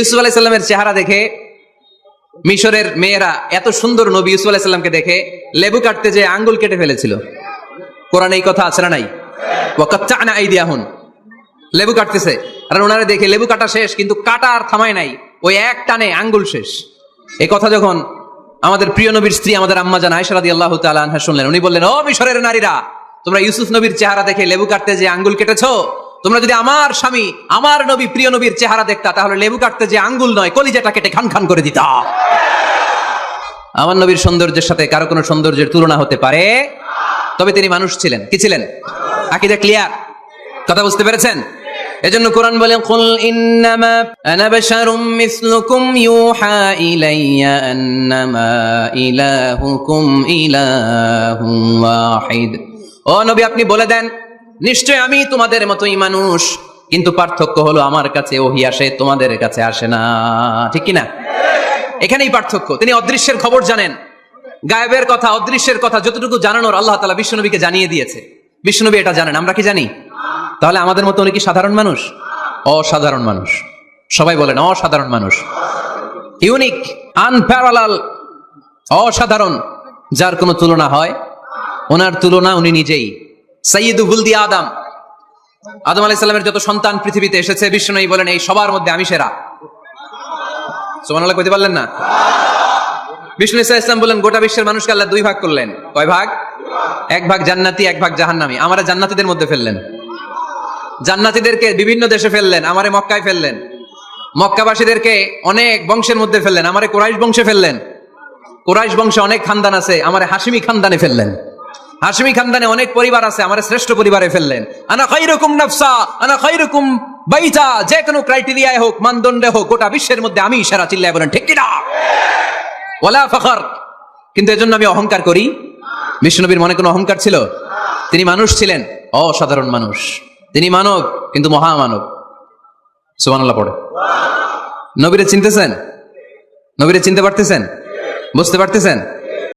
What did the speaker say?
ইউসুফ আলাইহিস সালামের চেহারা দেখে মিশরের মেয়েরা এত সুন্দর নবী ইউসুফ আলাইহিস সালামকে দেখে লেবু কাটতে যে আঙ্গুল কেটে ফেলেছিল। কোরআনে এই কথা আছে না নাই? ওয়াকাত্তানা আইদিয়াহুন, লেবু কাটতেছে আর ওনারে দেখে লেবু কাটা শেষ, কিন্তু কাটা আর থামায় নাই, ওই এক টানে আঙ্গুল শেষ। এই কথা যখন আমাদের প্রিয় নবীর স্ত্রী আমাদের আম্মা জান আয়েশা রাদিয়াল্লাহু তাআলা আনহা শুনলেন, উনি বললেন, ও মিশরের নারীরা, তোমরা ইউসুফ নবীর চেহারা দেখে লেবু কাটতে যে আঙ্গুল কেটেছো, তোমরা যদি আমার স্বামী আমার নবী প্রিয় নবীর চেহারা দেখতা, তাহলে লেবু কাটতে যে আঙ্গুল নয়, কলিজাটা কেটে খান খান করে দিতা। আমার নবীর সৌন্দর্যের সাথে কারো কোনো সৌন্দর্যের তুলনা হতে পারে? তবে তিনি মানুষ ছিলেন। কি ছিলেন? আকীদা ক্লিয়ার? কথা বুঝতে পেরেছেন? এজন্য কোরআন বলে, কুল ইন্নামা আনা বাশারুম মিসলুকুম ইউহা ইলাইয়া আন্নামা ইলাহুকুম ইলাহুম ওয়াহিদ। ও নবী, আপনি বলে দেন, নিশ্চয় আমি তোমাদের মতোই মানুষ, কিন্তু পার্থক্য হলো আমার কাছে ওহী আসে, তোমাদের কাছে আসে না। ঠিক কি না? এখানেই পার্থক্য। তিনি অদৃশ্যের খবর জানেন, গায়েবের কথা, অদৃশ্যের কথা যতটুকু জানানোর আল্লাহ তাআলা বিশ্বনবীকে জানিয়ে দিয়েছে। বিশ্বনবী এটা জানেন, আমরা কি জানি? তাহলে আমাদের মতো উনি কি সাধারণ মানুষ? অসাধারণ মানুষ। সবাই বলেন অসাধারণ মানুষ। ইউনিক, আনপ্যারালাল, অসাধারণ, যার কোনো তুলনা হয়? ওনার তুলনা উনি নিজেই। সাইয়্যিদু ওয়ালদি আদম, আদম আলাইহিস সালামের যত সন্তান পৃথিবীতে এসেছে, বিশ্বনবী বলেন এই সবার মধ্যে আমি সেরা। সুবহানাল্লাহ কইতে পারলেন না? বিষ্ণু ইসা ইসলাম বলেন, গোটা বিশ্বের মানুষকে আল্লাহ দুই ভাগ করলেন। কয় ভাগ? এক ভাগ জান্নাতি, এক ভাগ জাহান্নামী। আমারে জান্নাতীদের মধ্যে ফেললেন। জান্নাতীদেরকে বিভিন্ন দেশে ফেললেন, আমারে মক্কায় ফেললেন। মক্কাবাসীদেরকে অনেক বংশের মধ্যে ফেললেন, আমারে কুরাইশ বংশে ফেললেন। কুরাইশ বংশে অনেক খানদান আছে, আমারে হাশিমি খানদানে ফেললেন। হাশিমি খানদানে অনেক পরিবার আছে, আমারে শ্রেষ্ঠ পরিবারে ফেললেন। আনা খায়রুকুম নাফসা, আনা খায়রুকুম বাইতা, যে কোনো ক্রাইটেরিয়ায় হোক, মানদণ্ডে হোক, গোটা বিশ্বের মধ্যে আমি সেরা। চিল্লায় বলেন ঠিক কি না? ওয়ালা ফখর। কিন্তু এজন্য আমি অহংকার করি? বিশ্বনবীর মনে কোনো অহংকার ছিল? তিনি মানুষ ছিলেন, অসাধারণ মানুষ। তিনি মানব, কিন্তু মহামানব। সুবহানাল্লাহ পড়ে। নবীরে চিনতেছেন? নবীরে চিনতে পারতেছেন? বুঝতে পারতেছেন?